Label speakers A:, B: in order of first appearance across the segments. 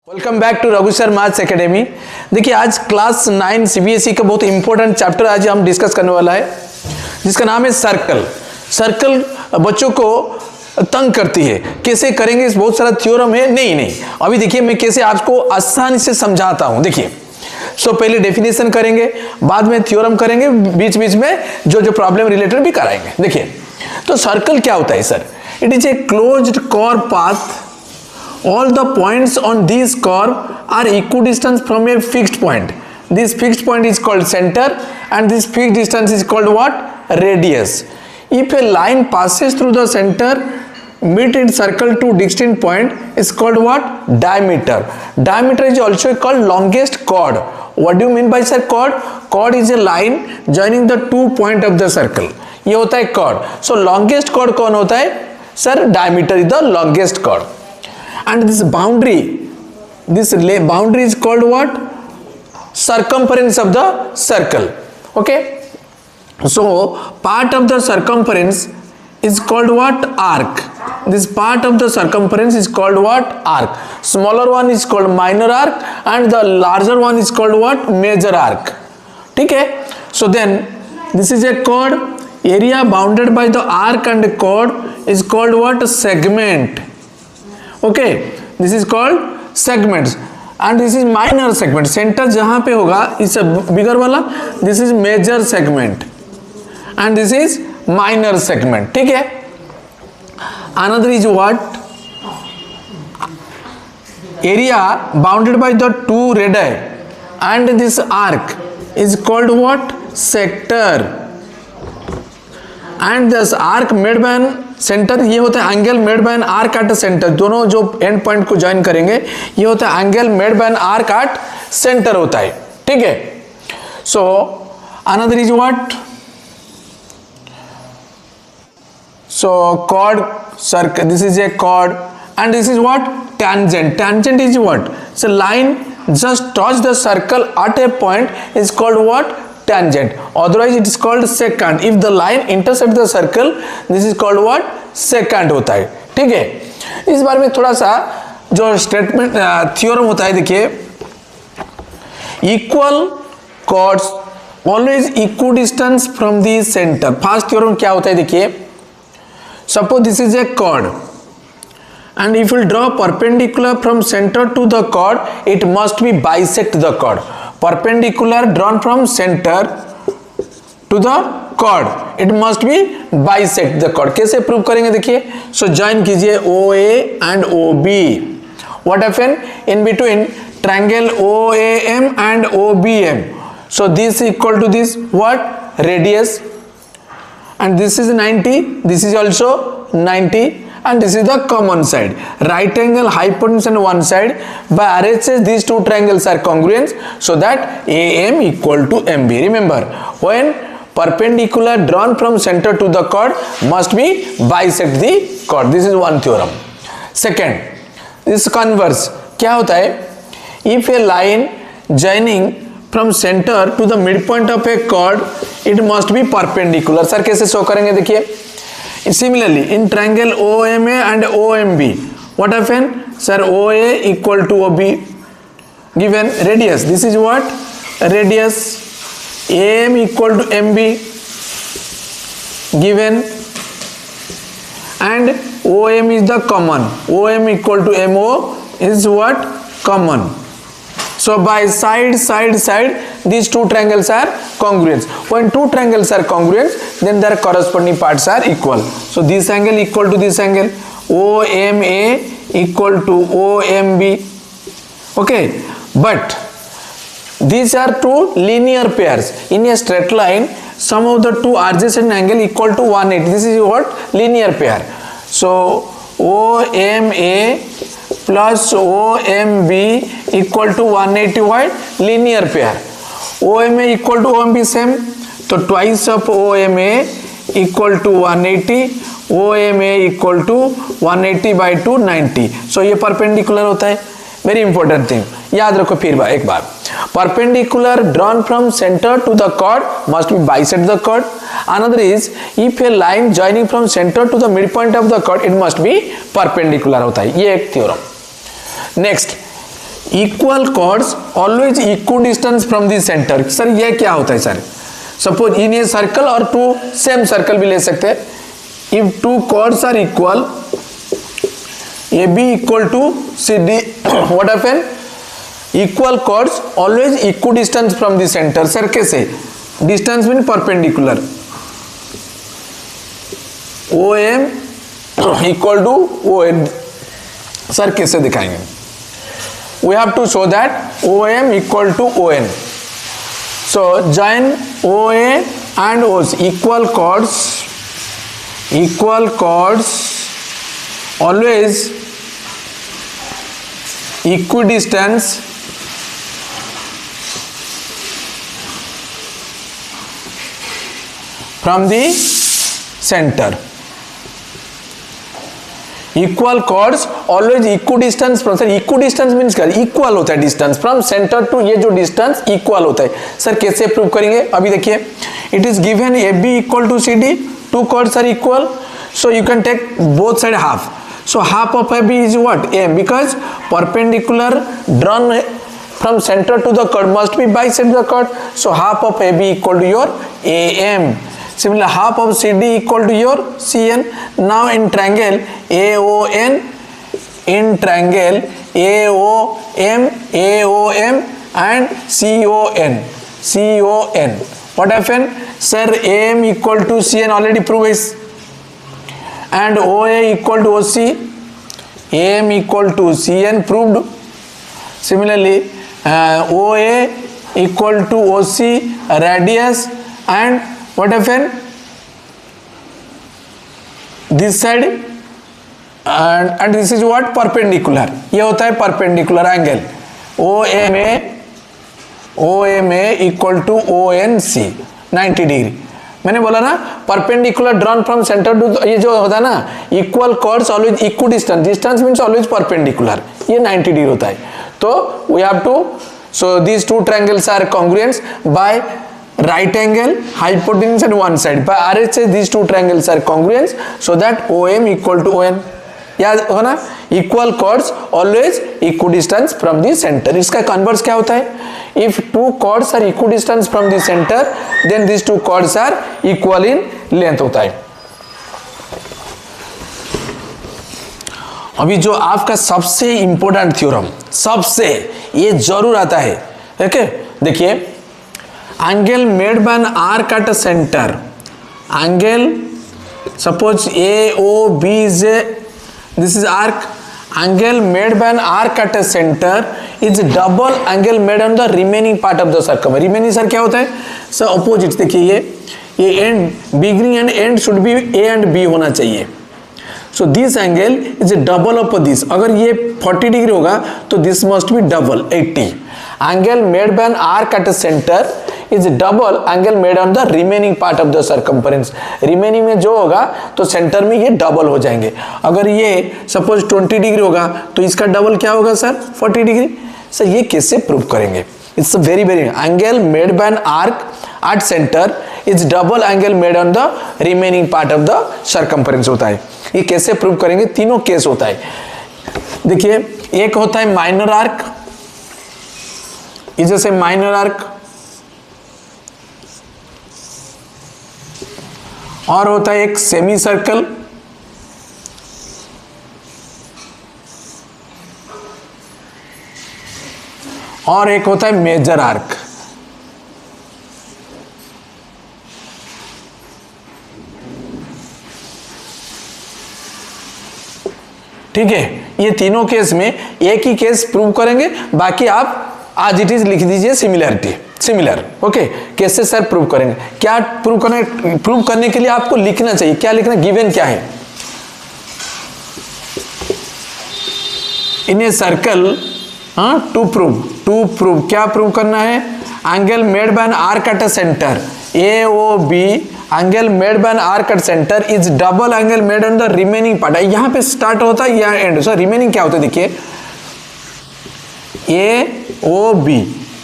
A: Welcome back to Raghu sir maths academy. देखिए आज class 9 CBSE का बहुत इंपॉर्टेंट चैप्टर आज हम डिस्कस करने वाला है जिसका नाम है सर्कल। सर्कल बच्चों को तंग करती है, कैसे करेंगे, इस बहुत सारा थ्योरम है। नहीं अभी देखिए मैं कैसे आपको आसानी से समझाता हूं। देखिए पहले डेफिनेशन करेंगे, बाद में थ्योरम करेंगे, बीच बीच में जो प्रॉब्लम रिलेटेड भी कराएंगे। देखिए तो सर्कल क्या होता है sir? It is a closed curve path. All the points on this curve are equidistant from a fixed point. This fixed point is called center and this fixed distance is called what? Radius. If a line passes through the center, meet its circle to distinct point is called what? Diameter. Diameter is also called longest chord. What do you mean by sir chord? Chord is a line joining the two point of the circle. ये होता है chord. So longest chord कौन होता है? Sir diameter is the longest chord. And this boundary is called what? Circumference of the circle. Okay, so part of the circumference is called what? Arc. This part of the circumference is called what? Arc. Smaller one is called minor arc and the larger one is called what? Major arc. ठीक है? So then this is a chord. Area bounded by the arc and chord is called what? Segment. Okay, this is called segments and this is minor segment. Center जहां पे होगा इस बिगर वाला, this is major segment and this is minor segment. ठीक है? Another is what? Area bounded by the two radii and this arc is called what? Sector. And this arc made by an centre, ये होता है angle made by an arc at centre. दोनों जो and point को join करेंगे ये होता है angle made by an arc at centre होता है। ठीक है? So another is what? So chord circle, this is a chord and this is what? Tangent. Tangent is what? So line just touch the circle at a point is called what? Tangent. Otherwise it is called secant. If the line intersect the circle, this is called what? Secant होता है। ठीक है? इस बारे में थोड़ा सा जो स्टेटमेंट थ्योरम होता है, देखिए equal chords always equidistant from the center. First theorem क्या होता है? देखिए suppose this is a chord and if we draw perpendicular from center to the chord, it must be bisect the chord. Perpendicular drawn from center to the chord, it must be bisect the chord. कैसे prove करेंगे? देखिए सो join कीजिए OA and OB. What happened in between triangle OAM and OBM? So this equal to this what? Radius, and this is 90, this is also 90, and this is the common side. Right angle hypotenuse on one side. By RHS these two triangles are congruent, so that AM equal to MB. Remember, when perpendicular drawn from center to the chord must be bisect the chord. This is one theorem. Second, this converse क्या होता है? If a line joining from center to the midpoint of a chord, it must be perpendicular. Sir कैसे show करेंगे? देखिए similarly in triangle OMA and OMB, what happened? Sir, OA equal to OB, given radius, this is what? Radius. AM equal to MB, given, and OM is the common. OM equal to MO is what? Common. So by side these two triangles are congruent. When two triangles are congruent, then their corresponding parts are equal. So this angle equal to this angle. OMA equal to OMB. Okay, but these are two linear pairs. In a straight line, sum of the two adjacent angle equal to 180. This is what? Linear pair. So OMA plus OMB equal to 180 what? Linear pair. OMA equal to OMB same, तो twice of OMA equal to 180, OMA equal to 180 by 2 90. So ये perpendicular होता है. Very important thing, याद रखो फिर एक बार. Perpendicular drawn from center to the chord must be bisect the chord. Another is if a line joining from center to the midpoint of the chord, it must be perpendicular होता है. ये एक theorem. Next, equal chords always equal distance from the centre. Sir ये क्या होता है sir? Suppose in a circle और two same circle भी ले सकते हैं। If two chords are equal, A B equal to C D, what happen? Equal chords always equal distance from the centre. Sir कैसे? Distance mean perpendicular, O M equal to O N. Sir कैसे दिखाएंगे? We have to show that O M equal to O N. So join OA and OC, equal chords always equidistance from the center। Equal chords always equal distance from, sir equal distance means क्या? Equal होता है distance from centre to, ये जो distance equal होता है। Sir कैसे prove करेंगे? अभी देखिए, it is given A B equal to C D, two chords are equal, so you can take both side half. So half of A B is what? M, because perpendicular drawn from center to the chord must be bisect the chord, so half of AB equal to your AM. Similarly, half of CD equal to your CN. Now in triangle AON, in triangle AOM, AOM and CON, what happened? Sir, AM equal to CN already proved is, and OA equal to OC, AM equal to CN proved. Similarly, OA equal to OC radius, and what happened? This side and this is what? Perpendicular। ये होता है perpendicular angle। OMA equal to ONC 90 degree. मैंने बोला ना perpendicular drawn from centre to, ये जो होता है ना equal chords always equal distance, distance means always perpendicular, ये 90 डिग्री होता है। तो we have to, so these two triangles are congruent by right angle, hypotenuse and one side. By RHS these two triangles are congruent, so that OM equal to ON। याद हो ना? Equal chords always equal distance from the centre. इसका converse क्या होता है? If two chords are equal distance from the centre, then this two chords are equal in length होता है। अभी जो आपका सबसे इंपॉर्टेंट थ्योरम, सबसे ये जरूर आता है, ओके? देखिए, angle made by an arc at a center, angle suppose AOB is a, this is arc, angle made by an arc at a center is double angle made on the remaining part of the circumference। remaining sir क्या होता है? Sir opposites। देखिए ये and, beginning end end should B A and B होना चाहिए। सो this angle is double of this. अगर ये 40 degree होगा तो this must be double 80। Angle made by an arc at centre is double angle made on the remaining part of the circumference. Remaining में जो होगा तो सेंटर में ये डबल हो जाएंगे। अगर ये सपोज 20 डिग्री होगा तो इसका डबल क्या होगा सर? 40 डिग्री। सर ये कैसे प्रूव करेंगे? It's very angle made by an arc at centre is double angle made on the remaining part of the circumference होता है। ये कैसे प्रूव करेंगे? तीनों केस होता है। देखिए, एक होता है माइनर आर्क, इज जैसे माइनर आर्क, और होता है एक सेमी सर्कल, और एक होता है मेजर आर्क। ठीक है, ये तीनों केस में एक ही केस प्रूव करेंगे, बाकी आप आज इट इज लिख दीजिए सिमिलरिटी, सिमिलर। ओके, कैसे सर प्रूव करेंगे? क्या प्रूव करने के लिए आपको लिखना चाहिए, क्या लिखना? गिवन क्या है? इन ए सर्कल, टू प्रूव क्या प्रूव करना है? Angle made by an arc at a centre AOB, angle made by an arc at centre is double angle made on the remaining part. यहां पे स्टार्ट होता है, यहां एंड। सर रिमेनिंग क्या होता है? देखिए, AOB,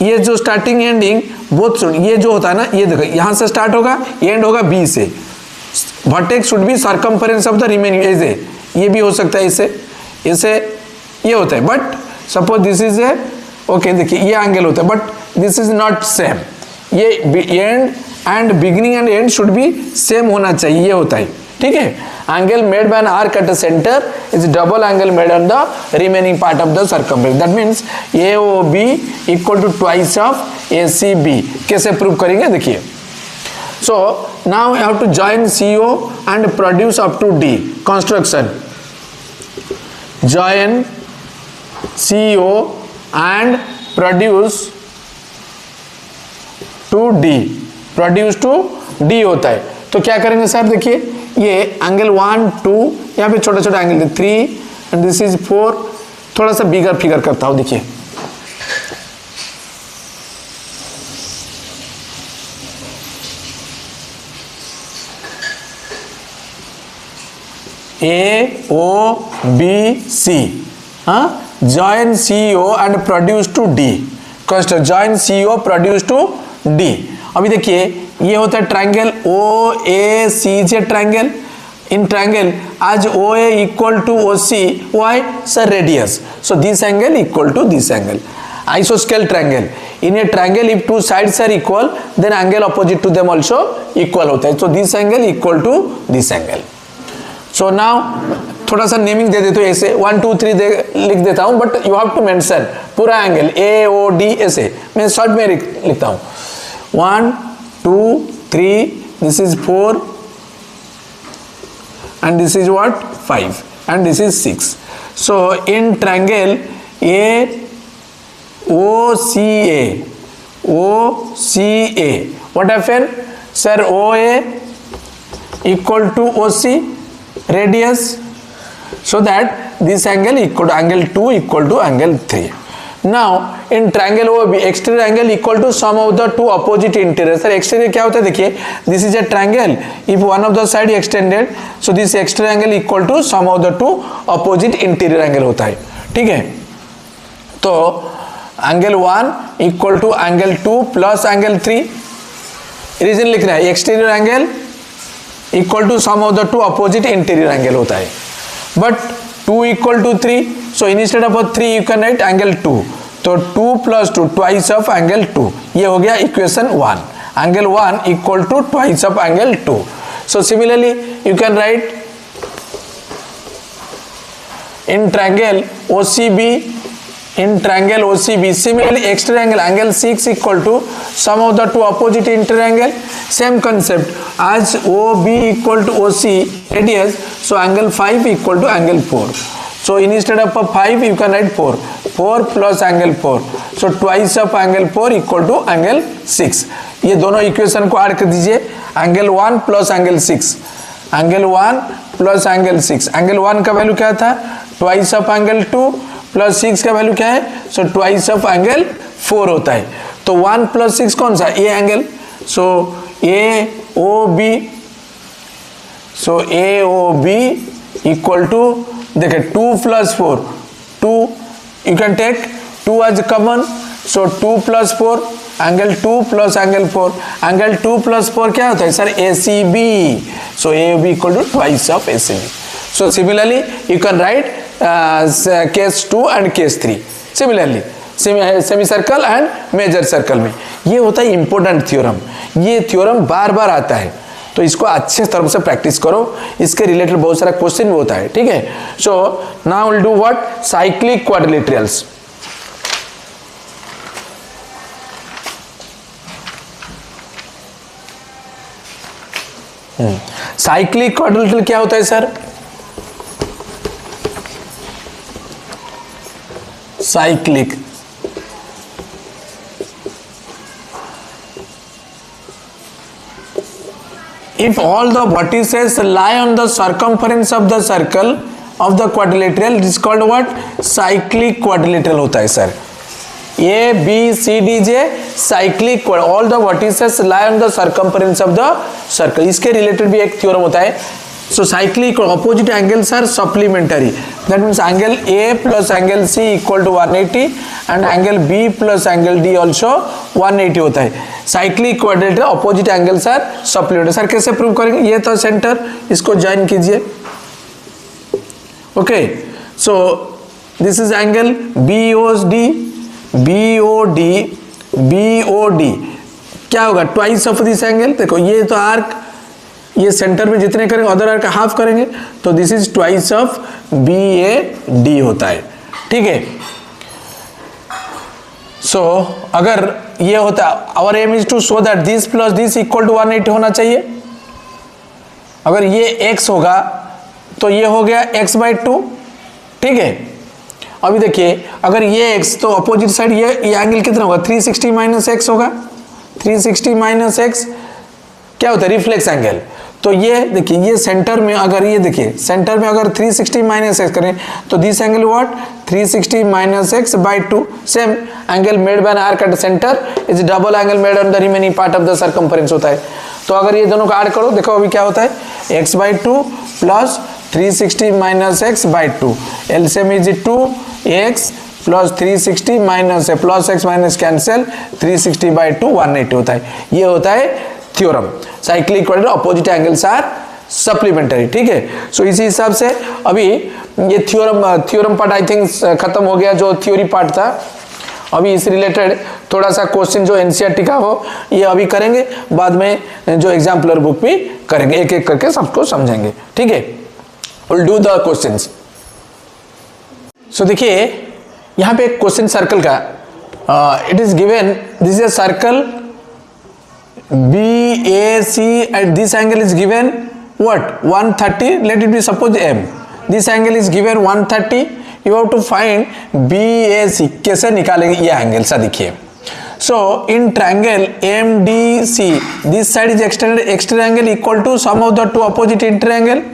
A: ये जो स्टार्टिंग एंडिंग बोथ, ये जो होता है ना, ये देखो यहां से स्टार्ट होगा, एंड होगा B से। Vertex should be circumference of the remaining, ऐसे ये भी हो सकता है, इससे ये होता है। But suppose this is a okay, देखिए ये एंगल होता है but this is not same, ये end end beginning end end should be same होना चाहिए, ये होता है, ठीक है। Angle made by an arc at the centre is double angle made on the remaining part of the circumference, that means AOB equal to twice of ACB। कैसे prove करेंगे देखिए, so now you have to join CO and produce up to D. Construction, join CO and produce to D, produce to D होता है। तो क्या करेंगे sir, देखिए ये एंगल 1 2 यहाँ पे छोटा छोटा एंगल 3 एंड दिस इज 4, थोड़ा सा बिगर फिगर करता हूँ, देखिए AOBC, हाँ, join CO and produce to D, construct join CO produce to D। अभी देखिए ये होता है triangle OACJ triangle, in triangle आज OA equal to OC, why sir radius, so this angle equal to this angle, आइसोस्केल triangle, in a triangle if two sides are equal then angle opposite to them also equal होता है, so this angle equal to this angle. So now थोड़ा सा naming दे देते हो, ऐसे 1 2 3 लिख देता हूं, but you have to mention पूरा एंगल AOD, ऐसे मैं शॉर्ट में लिखता हूं 1 2 3, this is 4 and this is what 5 and this is 6। so in triangle OCA what happened sir, OA equal to OC radius, so that this angle equal to angle 2 equal to angle 3। now in triangle OAB exterior angle equal to sum of the two opposite interior। Sir exterior क्या होता है, देखिए this is a triangle, if one of the side extended so this exterior angle equal to sum of the two opposite interior angle होता है, ठीक है। तो angle 1 equal to angle 2 plus angle 3, reason लिखना है exterior angle equal to sum of the two opposite interior angle होता है, but 2 equal to 3, so instead of 3 you can write angle 2, तो 2 plus 2 twice of angle 2, ये हो गया equation 1, angle 1 equal to twice of angle 2। so similarly you can write in triangle OCB, in triangle OCB similarly exterior angle angle 6 equal to sum of the two opposite interior angle, same concept as OB equal to OC radius, so angle 5 equal to angle 4, so instead of 5 you can write 4 plus angle 4, so twice of angle 4 equal to angle 6। ये दोनों equation को add कर दीजिए, angle 1 plus angle 6, angle 1 plus angle 6, angle 1 का value क्या था, twice of angle 2 plus 6 का value क्या है, so twice of angle 4 होता है। तो 1 plus 6 कौन सा, ये angle, so AOB, so AOB equal to देखिए 2 plus 4, 2 you can take 2 as common, so 2 plus 4 angle 2 plus angle 4, angle 2 plus 4 क्या होता है sir, ACB, so AOB equal to twice of ACB। so similarly you can write case 2 and case 3 similarly semi circle and major circle में। ये होता है important theorem, ये theorem बार बार आता है, तो इसको अच्छे तरह से प्रैक्टिस करो, इसके रिलेटेड बहुत सारा क्वेश्चन भी होता है, ठीक है। So now will do what, cyclic quadrilaterals. Cyclic quadrilateral क्या होता है sir, cyclic if all the vertices lie on the circumference of the circle of the quadrilateral, it is called what, cyclic quadrilateral होता है sir. A B C D J cyclic, all the vertices lie on the circumference of the circle, इसके related भी एक theorem होता है। So cyclic opposite angles are supplementary, that means angle A plus angle C equal to 180 and angle B plus angle D also 180 होता है। Cyclic quadrilateral opposite angles are supplementary. Sir कैसे prove करेंगे, ये था centre, इसको join कीजिए, okay. So this is angle BOD, BOD क्या होगा, ट्वाइस ऑफ दिस एंगल। देखो ये तो आर्क, ये सेंटर में जितने करेंगे अदर आर्क हाफ करेंगे, तो this is twice of BAD होता है, ठीक है। सो अगर ये होता, our aim is to show that this plus this equal to 180 होना चाहिए। अगर ये x होगा तो ये हो गया x/2, ठीक है। अभी देखिए अगर ये x तो अपोजिट साइड ये एंगल कितना होगा, 360 माइनस x होगा। 360 माइनस x क्या होता है, रिफ्लेक्स एंगल। तो ये देखिए ये सेंटर में, अगर ये देखिए सेंटर में अगर 360 माइनस x करें तो this angle what, 360 minus x/2, same angle made by an arc at centre is double angle made on the remaining part of the circumference होता है। तो अगर ये दोनों को ऐड करो, देखो अभी क्या होता है, x/2 plus 360 minus x/2, LCM is 2x plus 360 minus plus x minus cancel, 360/2 180 होता है। ये होता है theorem, cyclic equator opposite angles are supplementary, ठीक है। सो इसी हिसाब से अभी ये थ्योरम पार्ट आई थिंक खत्म हो गया, जो थ्योरी पार्ट था। अभी इस रिलेटेड थोड़ा सा क्वेश्चन जो एनसीईआरटी का हो ये अभी करेंगे, बाद में जो एग्जाम्पलर बुक भी करेंगे, एक एक करके सबको समझेंगे, ठीक है। Will do the questions. So देखिए यहाँ पे एक क्वेश्चन सर्कल का, it is given this is a circle BAC at this angle is given what, 130, let it be suppose M, this angle is given 130, you have to find BAC, कैसे निकालेंगे ये angle सा देखिए। So in triangle MDC this side is extended angle equal to sum of the two opposite interior angle.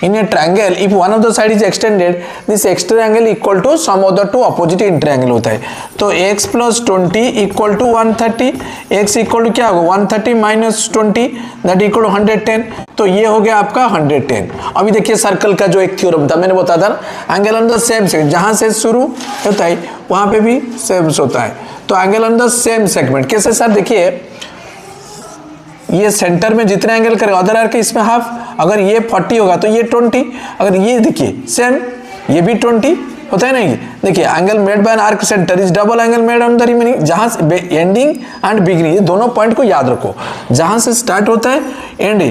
A: In a triangle if one of the side is extended this exterior angle equal to sum of the two opposite interior angle होता है। तो x plus 20 equal to 130, x equal to क्या होगा, 130 minus 20 that equal to 110, तो ये हो गया आपका 110। अभी देखिए सर्कल का जो एक थ्योरम था मैंने बताया था ना, angle on the same segment, जहां से शुरू होता है वहां पे भी सेम होता है। तो angle on the same segment कैसे सर, देखिए ये सेंटर में जितने एंगल करेगा अदर आर्क इसमें हाफ, अगर ये 40 होगा तो ये 20, अगर ये देखिए सेम ये भी 20 होता है ना। ये देखिए angle made by an arc centre is double angle made on the remaining, जहां से एंडिंग एंड बिगिनिंग, ये दोनों पॉइंट को याद रखो, जहां से स्टार्ट होता है and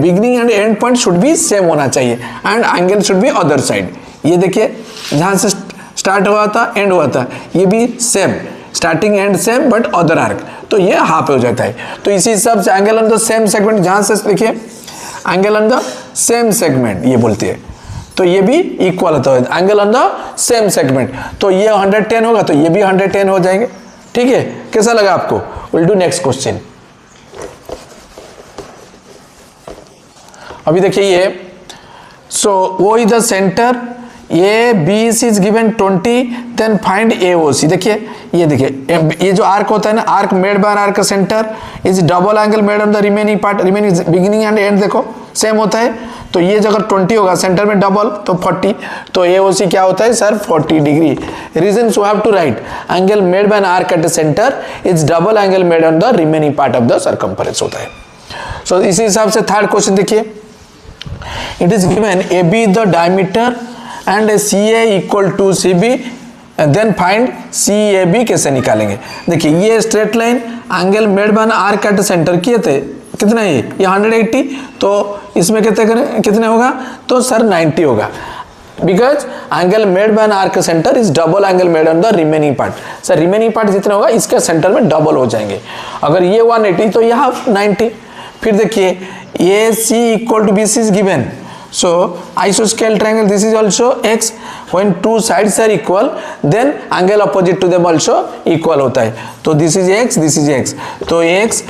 A: beginning end and point should be same होना चाहिए and angle should be other side. ये देखिए जहां से स्टार्ट हुआ था एंड हुआ था ये भी same, starting and same but other arc, तो ये हाफ हो जाता है। तो इसी हिसाब से angle on the same segment, जहां से देखिए angle on the same segment ये बोलते हैं, तो ये भी इक्वल होता है angle on the same segment. तो ये 110 होगा तो ये भी 110 हो जाएंगे, ठीक है। कैसा लगा आपको, विल डू नेक्स्ट क्वेश्चन। अभी देखिए ये, सो वो is the centre ABC is given 20, then find AOC। देखिए ये देखिए ये जो आर्क होता है ना, arc made by arc centre is double angle made on the remaining part, remaining beginning end and देखो सेम होता है। तो ये अगर 20 होगा सेंटर में डबल तो 40, तो AOC क्या होता है sir 40 degree. Reason you have to right angle made by an arc at centre is double angle made on the remaining part of the circumference होता है। सो इसी हिसाब से थर्ड क्वेश्चन देखिए, it is given AB the diameter and CA equal to CB, then find CAB कैसे निकालेंगे। देखिए ये straight line angle made by arc at centre किए थे, कितना है ये 180, तो इसमें कितने होगा तो सर 90 होगा, because angle made by arc centre is double angle made on the remaining part. Sir remaining part जितना होगा इसके सेंटर में डबल हो जाएंगे, अगर ये 180 तो यह 90। फिर देखिए AC equal to BC is given, so isosceles triangle this is also x, when two sides are equal then angle opposite to them also equal होता है। तो this is x, तो x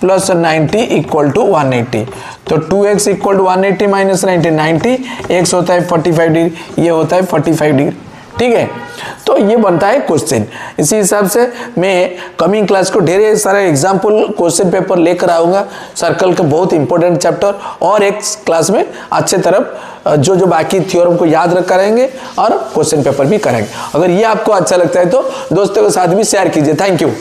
A: plus 90 equal to 180, तो 2x equal to 180 minus 90 x होता है 45 degree, ये होता है 45 डिग्री, ठीक है। तो ये बनता है क्वेश्चन। इसी हिसाब से मैं कमिंग क्लास को ढेर सारे एग्जाम्पल क्वेश्चन पेपर लेकर आऊँगा, सर्कल का बहुत इंपॉर्टेंट चैप्टर, और एक क्लास में अच्छे तरफ जो बाकी थ्योरम को याद रख करेंगे और क्वेश्चन पेपर भी करेंगे। अगर ये आपको अच्छा लगता है तो दोस्तों के साथ भी शेयर कीजिए। Thank you.